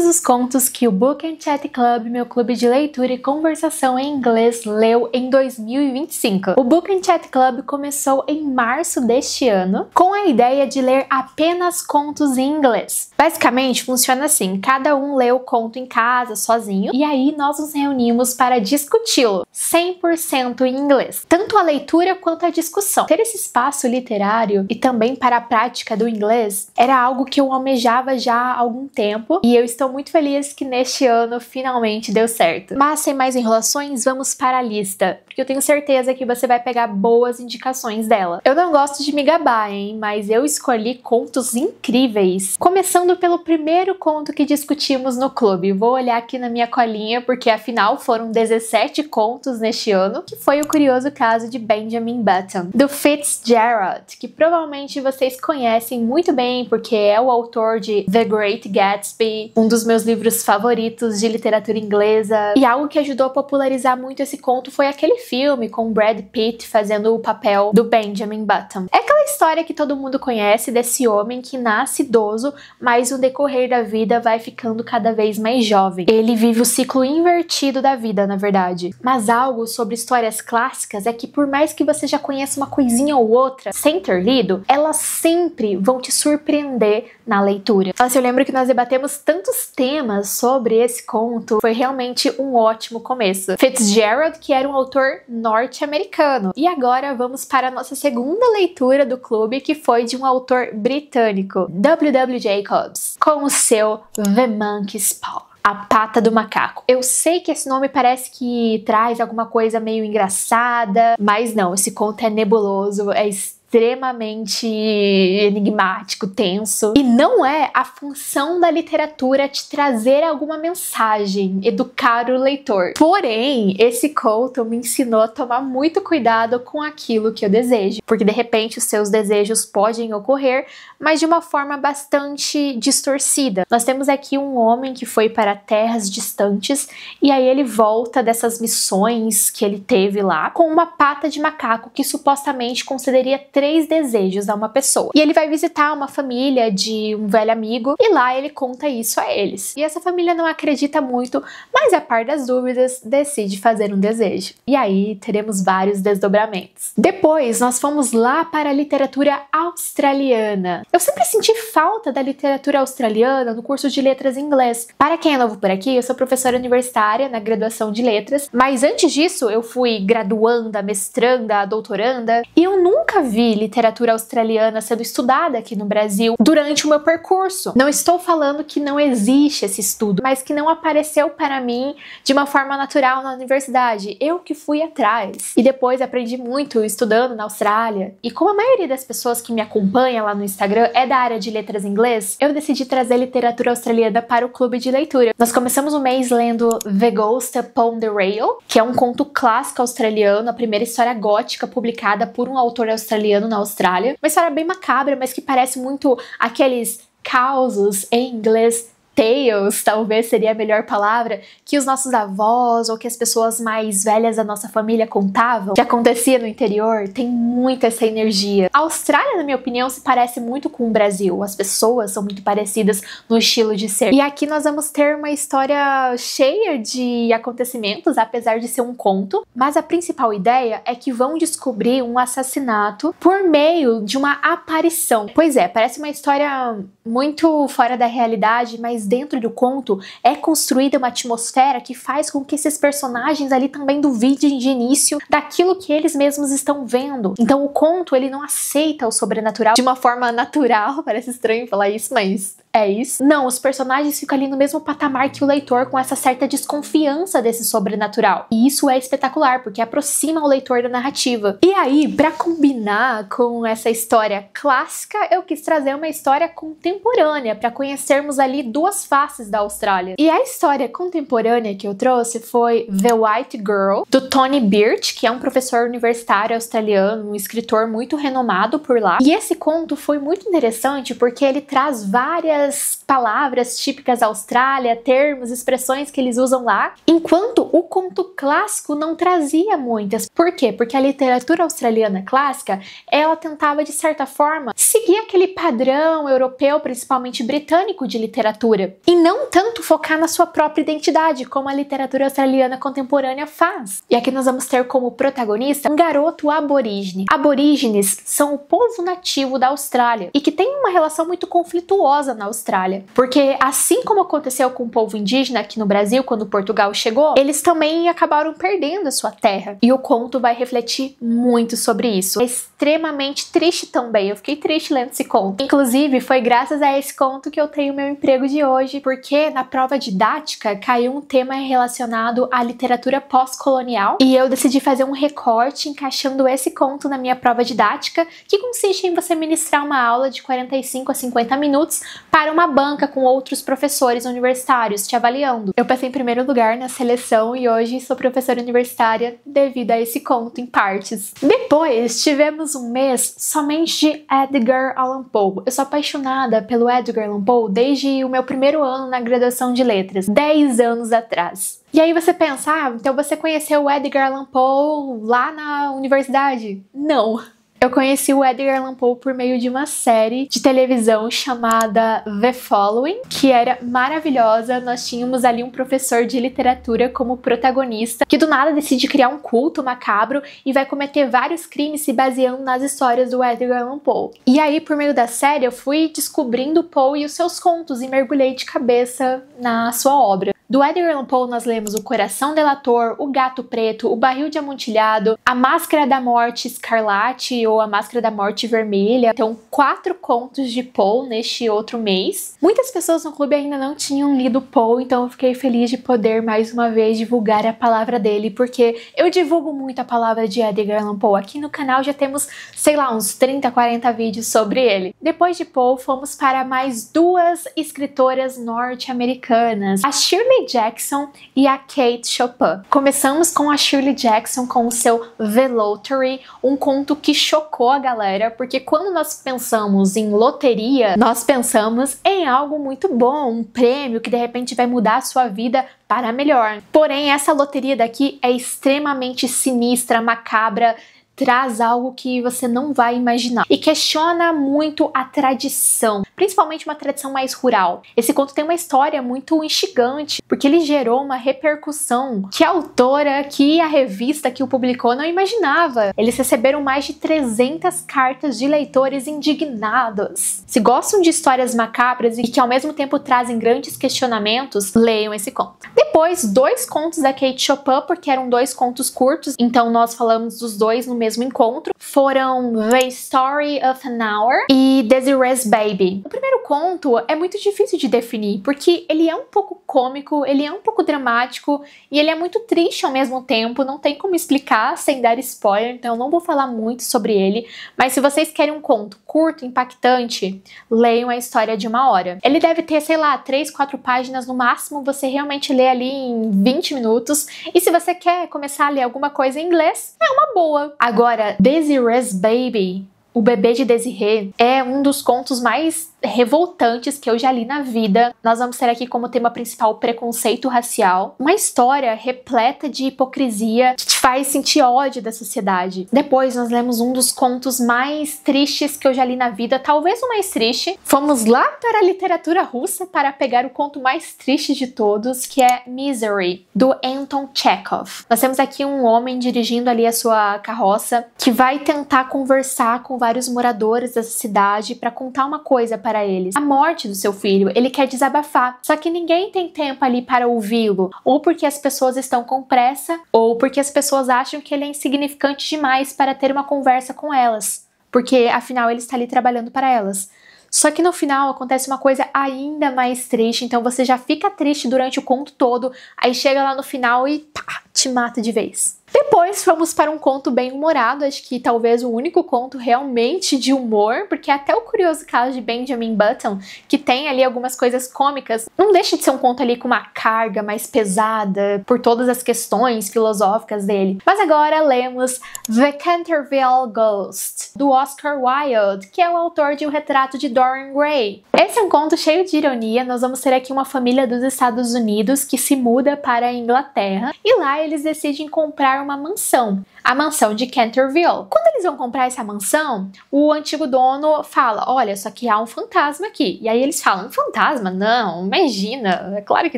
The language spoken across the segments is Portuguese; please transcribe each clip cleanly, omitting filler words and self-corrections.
todos os contos que o Book and Chat Club, meu clube de leitura e conversação em inglês, leu em 2025. O Book and Chat Club começou em março deste ano, com a ideia de ler apenas contos em inglês. Basicamente, funciona assim, cada um lê o conto em casa, sozinho, e aí nós nos reunimos para discuti-lo, 100% em inglês. Tanto a leitura quanto a discussão. Ter esse espaço literário e também para a prática do inglês era algo que eu almejava já há algum tempo, e eu estou muito feliz que neste ano finalmente deu certo. Mas sem mais enrolações, vamos para a lista, porque eu tenho certeza que você vai pegar boas indicações dela. Eu não gosto de me gabar, hein, mas eu escolhi contos incríveis. Começando pelo primeiro conto que discutimos no clube. Vou olhar aqui na minha colinha, porque afinal foram 17 contos neste ano, que foi o curioso caso de Benjamin Button, do Fitzgerald, que provavelmente vocês conhecem muito bem, porque é o autor de The Great Gatsby, um dos meus livros favoritos de literatura inglesa, e algo que ajudou a popularizar muito esse conto foi aquele filme com Brad Pitt fazendo o papel do Benjamin Button. É aquela história que todo mundo conhece desse homem que nasce idoso, mas no decorrer da vida vai ficando cada vez mais jovem. Ele vive o ciclo invertido da vida, na verdade. Mas algo sobre histórias clássicas é que por mais que você já conheça uma coisinha ou outra sem ter lido, elas sempre vão te surpreender na leitura. Nossa, eu lembro que nós debatemos tantos temas sobre esse conto, foi realmente um ótimo começo. Fitzgerald, que era um autor norte-americano. E agora vamos para a nossa segunda leitura do clube, que foi de um autor britânico, W.W. Jacobs, com o seu The Monkey's Paw. A Pata do Macaco. Eu sei que esse nome parece que traz alguma coisa meio engraçada, mas não, esse conto é nebuloso, é extremamente enigmático, tenso. E não é a função da literatura te trazer alguma mensagem, educar o leitor. Porém, esse conto me ensinou a tomar muito cuidado com aquilo que eu desejo, porque de repente os seus desejos podem ocorrer, mas de uma forma bastante distorcida. Nós temos aqui um homem que foi para terras distantes e aí ele volta dessas missões que ele teve lá com uma pata de macaco que supostamente concederia 3 desejos a uma pessoa. E ele vai visitar uma família de um velho amigo e lá ele conta isso a eles. E essa família não acredita muito, mas a par das dúvidas decide fazer um desejo. E aí teremos vários desdobramentos. Depois nós fomos lá para a literatura australiana. Eu sempre senti falta da literatura australiana no curso de letras em inglês. Para quem é novo por aqui, eu sou professora universitária na graduação de letras, mas antes disso eu fui graduanda, mestranda, doutoranda, e eu nunca vi literatura australiana sendo estudada aqui no Brasil durante o meu percurso. Não estou falando que não existe esse estudo, mas que não apareceu para mim de uma forma natural na universidade. Eu que fui atrás. E depois aprendi muito estudando na Austrália. E como a maioria das pessoas que me acompanha lá no Instagram é da área de letras em inglês, eu decidi trazer literatura australiana para o clube de leitura. Nós começamos o mês lendo The Ghost Upon the Rail, que é um conto clássico australiano, a primeira história gótica publicada por um autor australiano na Austrália. Uma história bem macabra, mas que parece muito aqueles causos em inglês, tales, talvez seria a melhor palavra, que os nossos avós ou que as pessoas mais velhas da nossa família contavam, que acontecia no interior. Tem muito essa energia. A Austrália, na minha opinião, se parece muito com o Brasil. As pessoas são muito parecidas no estilo de ser. E aqui nós vamos ter uma história cheia de acontecimentos, apesar de ser um conto, mas a principal ideia é que vão descobrir um assassinato por meio de uma aparição. Pois é, parece uma história muito fora da realidade, mas dentro do conto é construída uma atmosfera que faz com que esses personagens ali também duvidem de início daquilo que eles mesmos estão vendo. Então o conto, ele não aceita o sobrenatural de uma forma natural. Parece estranho falar isso, mas é isso. Não, os personagens ficam ali no mesmo patamar que o leitor, com essa certa desconfiança desse sobrenatural. E isso é espetacular, porque aproxima o leitor da narrativa. E aí, pra combinar com essa história clássica, eu quis trazer uma história contemporânea, pra conhecermos ali duas faces da Austrália. E a história contemporânea que eu trouxe foi The White Girl, do Tony Birch, que é um professor universitário australiano, um escritor muito renomado por lá. E esse conto foi muito interessante porque ele traz várias várias palavras típicas da Austrália, termos, expressões que eles usam lá, enquanto o conto clássico não trazia muitas. Por quê? Porque a literatura australiana clássica, ela tentava, de certa forma, seguir aquele padrão europeu, principalmente britânico, de literatura, e não tanto focar na sua própria identidade, como a literatura australiana contemporânea faz. E aqui nós vamos ter como protagonista um garoto aborígene. Aborígenes são o povo nativo da Austrália e que tem uma relação muito conflituosa na Austrália, porque assim como aconteceu com o povo indígena aqui no Brasil quando Portugal chegou, eles também acabaram perdendo a sua terra. E o conto vai refletir muito sobre isso. É extremamente triste também. Eu fiquei triste lendo esse conto. Inclusive, foi graças a esse conto que eu tenho meu emprego de hoje, porque na prova didática caiu um tema relacionado à literatura pós-colonial e eu decidi fazer um recorte encaixando esse conto na minha prova didática, que consiste em você ministrar uma aula de 45 a 50 minutos para uma banca com outros professores universitários te avaliando. Eu passei em primeiro lugar na seleção e hoje sou professora universitária devido a esse conto em partes. Depois tivemos um mês somente de Edgar Allan Poe. Eu sou apaixonada pelo Edgar Allan Poe desde o meu primeiro ano na graduação de letras, 10 anos atrás. E aí você pensa, então você conheceu o Edgar Allan Poe lá na universidade? Não! Eu conheci o Edgar Allan Poe por meio de uma série de televisão chamada The Following, que era maravilhosa. Nós tínhamos ali um professor de literatura como protagonista, que do nada decide criar um culto macabro e vai cometer vários crimes se baseando nas histórias do Edgar Allan Poe. E aí, por meio da série, eu fui descobrindo Poe e os seus contos e mergulhei de cabeça na sua obra. Do Edgar Allan Poe nós lemos O Coração Delator, O Gato Preto, O Barril de Amontilhado, A Máscara da Morte Escarlate ou A Máscara da Morte Vermelha. Então, 4 contos de Poe neste outro mês. Muitas pessoas no clube ainda não tinham lido Poe, então eu fiquei feliz de poder mais uma vez divulgar a palavra dele, porque eu divulgo muito a palavra de Edgar Allan Poe. Aqui no canal já temos, sei lá, uns 30, 40 vídeos sobre ele. Depois de Poe, fomos para mais 2 escritoras norte-americanas, a Shirley Jackson e a Kate Chopin. Começamos com a Shirley Jackson com o seu The Lottery, um conto que chocou a galera, porque quando nós pensamos em loteria, nós pensamos em algo muito bom, um prêmio que de repente vai mudar a sua vida para melhor. Porém, essa loteria daqui é extremamente sinistra, macabra, traz algo que você não vai imaginar e questiona muito a tradição, principalmente uma tradição mais rural. Esse conto tem uma história muito instigante, porque ele gerou uma repercussão que a autora, que a revista que o publicou não imaginava. Eles receberam mais de 300 cartas de leitores indignados. Se gostam de histórias macabras e que ao mesmo tempo trazem grandes questionamentos, leiam esse conto. Depois, 2 contos da Kate Chopin, porque eram 2 contos curtos, então nós falamos dos 2 no mesmo encontro, foram The Story of an Hour e Desiree's Baby. O primeiro conto é muito difícil de definir, porque ele é um pouco cômico, ele é um pouco dramático e ele é muito triste ao mesmo tempo, não tem como explicar sem dar spoiler, então eu não vou falar muito sobre ele, mas se vocês querem um conto curto, impactante, leiam A História de uma Hora. Ele deve ter, sei lá, 3, 4 páginas no máximo, você realmente lê ali em 20 minutos, e se você quer começar a ler alguma coisa em inglês, é uma boa. Agora, Desiree's Baby, O Bebê de Desiree, é um dos contos mais revoltantes que eu já li na vida. Nós vamos ter aqui como tema principal o preconceito racial, uma história repleta de hipocrisia que te faz sentir ódio da sociedade. Depois nós lemos um dos contos mais tristes que eu já li na vida, talvez o mais triste. Fomos lá para a literatura russa para pegar o conto mais triste de todos, que é Misery, do Anton Chekhov. Nós temos aqui um homem dirigindo ali a sua carroça que vai tentar conversar com vários moradores dessa cidade para contar uma coisa para eles. A morte do seu filho, ele quer desabafar, só que ninguém tem tempo ali para ouvi-lo, ou porque as pessoas estão com pressa, ou porque as pessoas acham que ele é insignificante demais para ter uma conversa com elas, porque afinal ele está ali trabalhando para elas. Só que no final acontece uma coisa ainda mais triste, então você já fica triste durante o conto todo, aí chega lá no final e pá, te mata de vez. Depois fomos para um conto bem humorado, acho que talvez o único conto realmente de humor, porque até o Curioso Caso de Benjamin Button, que tem ali algumas coisas cômicas, não deixa de ser um conto ali com uma carga mais pesada por todas as questões filosóficas dele. Mas agora lemos The Canterville Ghost, do Oscar Wilde, que é o autor de O Retrato de Dorian Gray. Esse é um conto cheio de ironia. Nós vamos ter aqui uma família dos Estados Unidos que se muda para a Inglaterra e lá eles decidem comprar uma mansão, a mansão de Canterville. Quando eles vão comprar essa mansão, o antigo dono fala, olha, só que há um fantasma aqui. E aí eles falam, um fantasma? Não, imagina, é claro que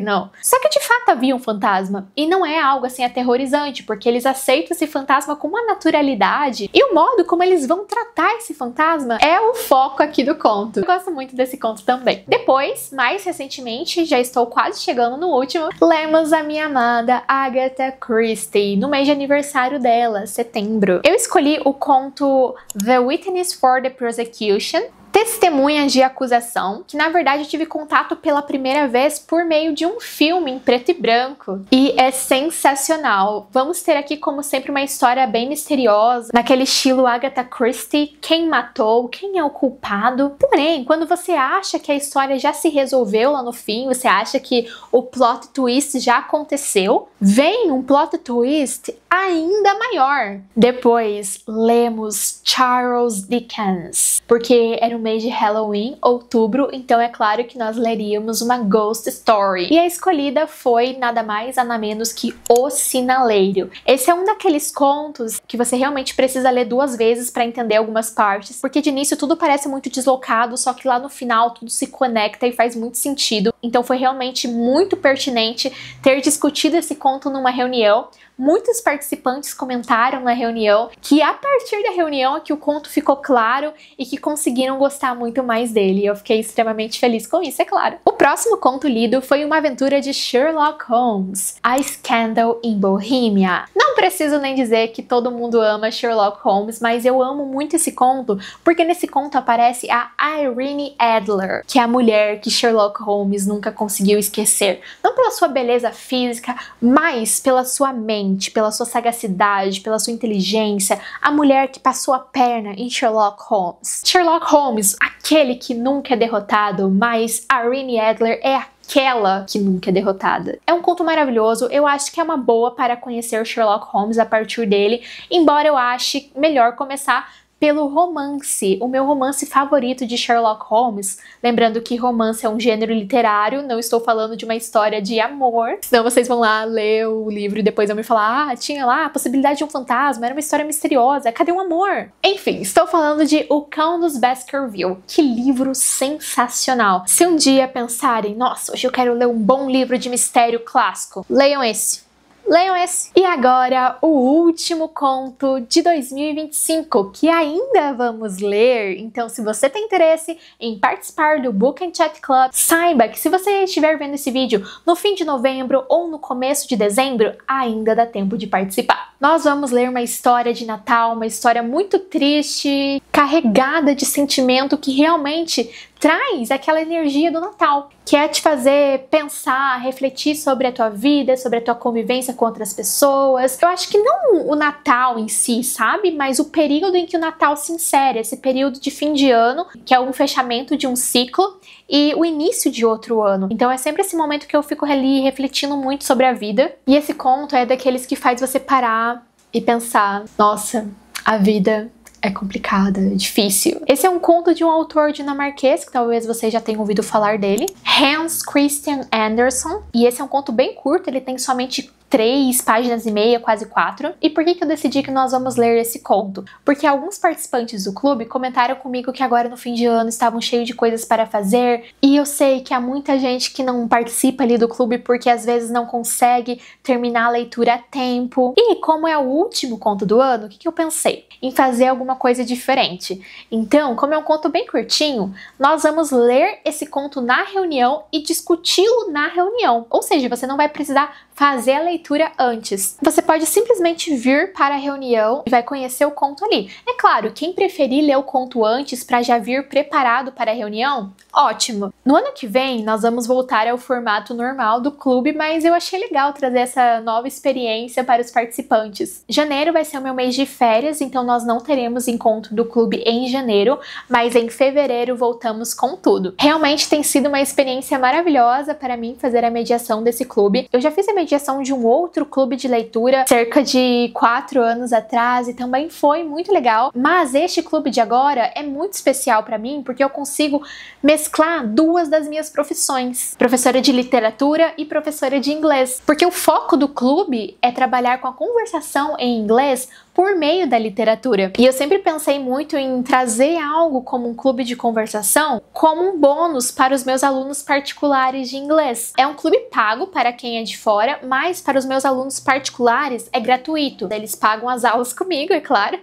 não. Só que de fato havia um fantasma e não é algo assim aterrorizante, porque eles aceitam esse fantasma com uma naturalidade e o modo como eles vão tratar esse fantasma é o foco aqui do conto. Eu gosto muito desse conto também. Depois, mais recentemente, já estou quase chegando no último, lemos a minha amada Agatha Christie, no mês de aniversário dela, setembro. Eu escolhi o conto The Witness for the Prosecution, Testemunhas de Acusação, que na verdade eu tive contato pela primeira vez por meio de um filme em preto e branco. E é sensacional. Vamos ter aqui, como sempre, uma história bem misteriosa, naquele estilo Agatha Christie, quem matou, quem é o culpado. Porém, quando você acha que a história já se resolveu lá no fim, você acha que o plot twist já aconteceu, vem um plot twist ainda maior. Depois, lemos Charles Dickens, porque era um mês de Halloween, outubro, então é claro que nós leríamos uma ghost story. E a escolhida foi nada mais, nada menos que O Sinaleiro. Esse é um daqueles contos que você realmente precisa ler 2 vezes para entender algumas partes, porque de início tudo parece muito deslocado, só que lá no final tudo se conecta e faz muito sentido. Então foi realmente muito pertinente ter discutido esse conto numa reunião. Muitos participantes comentaram na reunião que a partir da reunião é que o conto ficou claro e que conseguiram gostar muito mais dele. Eu fiquei extremamente feliz com isso, é claro. O próximo conto lido foi uma aventura de Sherlock Holmes, A Scandal in Bohemia. Não preciso nem dizer que todo mundo ama Sherlock Holmes, mas eu amo muito esse conto porque nesse conto aparece a Irene Adler, que é a mulher que Sherlock Holmes nunca conseguiu esquecer. Não pela sua beleza física, mas pela sua mente, pela sua sagacidade, pela sua inteligência, a mulher que passou a perna em Sherlock Holmes. Sherlock Holmes, aquele que nunca é derrotado, mas a Irene Adler é aquela que nunca é derrotada. É um conto maravilhoso, eu acho que é uma boa para conhecer Sherlock Holmes a partir dele, embora eu ache melhor começar pelo romance, o meu romance favorito de Sherlock Holmes. Lembrando que romance é um gênero literário, não estou falando de uma história de amor. Senão vocês vão lá ler o livro e depois vão me falar, ah, tinha lá a possibilidade de um fantasma, era uma história misteriosa, cadê o amor? Enfim, estou falando de O Cão dos Baskerville. Que livro sensacional! Se um dia pensarem, nossa, hoje eu quero ler um bom livro de mistério clássico, leiam esse. Leiam esse. E agora, o último conto de 2025, que ainda vamos ler. Então, se você tem interesse em participar do Book and Chat Club, saiba que se você estiver vendo esse vídeo no fim de novembro ou no começo de dezembro, ainda dá tempo de participar. Nós vamos ler uma história de Natal, uma história muito triste, carregada de sentimento que realmente traz aquela energia do Natal, que é te fazer pensar, refletir sobre a tua vida, sobre a tua convivência com outras pessoas. Eu acho que não o Natal em si, sabe? Mas o período em que o Natal se insere, esse período de fim de ano, que é um fechamento de um ciclo, e o início de outro ano. Então é sempre esse momento que eu fico ali refletindo muito sobre a vida. E esse conto é daqueles que faz você parar e pensar, nossa, a vida é complicada, é difícil. Esse é um conto de um autor dinamarquês, que talvez vocês já tenham ouvido falar dele, Hans Christian Andersen. E esse é um conto bem curto, ele tem somente 3 páginas e meia, quase 4. E por que eu decidi que nós vamos ler esse conto? Porque alguns participantes do clube comentaram comigo que agora no fim de ano estavam cheios de coisas para fazer, e eu sei que há muita gente que não participa ali do clube porque às vezes não consegue terminar a leitura a tempo. E como é o último conto do ano, o que eu pensei? Em fazer alguma coisa diferente. Então, como é um conto bem curtinho, nós vamos ler esse conto na reunião e discuti-lo na reunião. Ou seja, você não vai precisar fazer a leitura leitura antes. Você pode simplesmente vir para a reunião e vai conhecer o conto ali. É claro, quem preferir ler o conto antes para já vir preparado para a reunião, ótimo! No ano que vem, nós vamos voltar ao formato normal do clube, mas eu achei legal trazer essa nova experiência para os participantes. Janeiro vai ser o meu mês de férias, então nós não teremos encontro do clube em janeiro, mas em fevereiro voltamos com tudo. Realmente tem sido uma experiência maravilhosa para mim fazer a mediação desse clube. Eu já fiz a mediação de um outro clube de leitura cerca de 4 anos atrás e também foi muito legal, mas este clube de agora é muito especial para mim porque eu consigo mesclar duas das minhas profissões, professora de literatura e professora de inglês, porque o foco do clube é trabalhar com a conversação em inglês por meio da literatura. E eu sempre pensei muito em trazer algo como um clube de conversação como um bônus para os meus alunos particulares de inglês. É um clube pago para quem é de fora, mas para os meus alunos particulares é gratuito. Eles pagam as aulas comigo, é claro.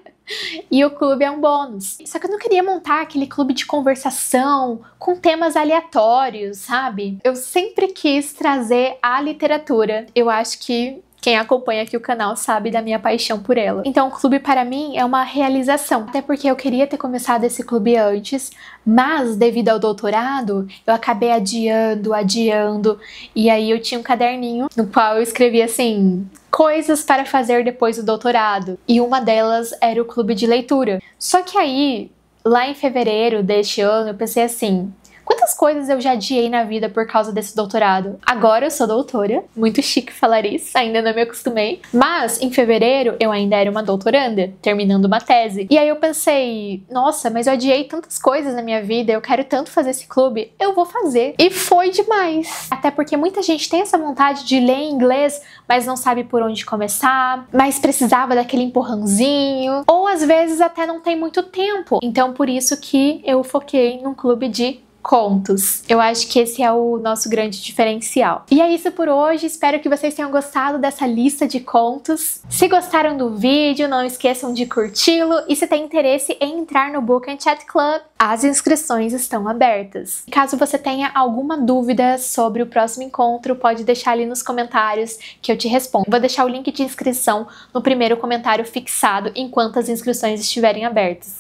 E o clube é um bônus. Só que eu não queria montar aquele clube de conversação com temas aleatórios, sabe? Eu sempre quis trazer a literatura. Eu acho que quem acompanha aqui o canal sabe da minha paixão por ela. Então o clube para mim é uma realização. Até porque eu queria ter começado esse clube antes, mas devido ao doutorado, eu acabei adiando. E aí eu tinha um caderninho no qual eu escrevia assim: coisas para fazer depois do doutorado. E uma delas era o clube de leitura. Só que aí, lá em fevereiro deste ano, eu pensei assim: quantas coisas eu já adiei na vida por causa desse doutorado? Agora eu sou doutora, muito chique falar isso, ainda não me acostumei. Mas em fevereiro eu ainda era uma doutoranda, terminando uma tese. E aí eu pensei: nossa, mas eu adiei tantas coisas na minha vida, eu quero tanto fazer esse clube, eu vou fazer. E foi demais! Até porque muita gente tem essa vontade de ler em inglês, mas não sabe por onde começar, mas precisava daquele empurrãozinho, ou às vezes até não tem muito tempo. Então por isso que eu foquei num clube de contos. Eu acho que esse é o nosso grande diferencial. E é isso por hoje, espero que vocês tenham gostado dessa lista de contos. Se gostaram do vídeo, não esqueçam de curti-lo e se tem interesse em entrar no Book and Chat Club, as inscrições estão abertas. Caso você tenha alguma dúvida sobre o próximo encontro, pode deixar ali nos comentários que eu te respondo. Vou deixar o link de inscrição no primeiro comentário fixado enquanto as inscrições estiverem abertas.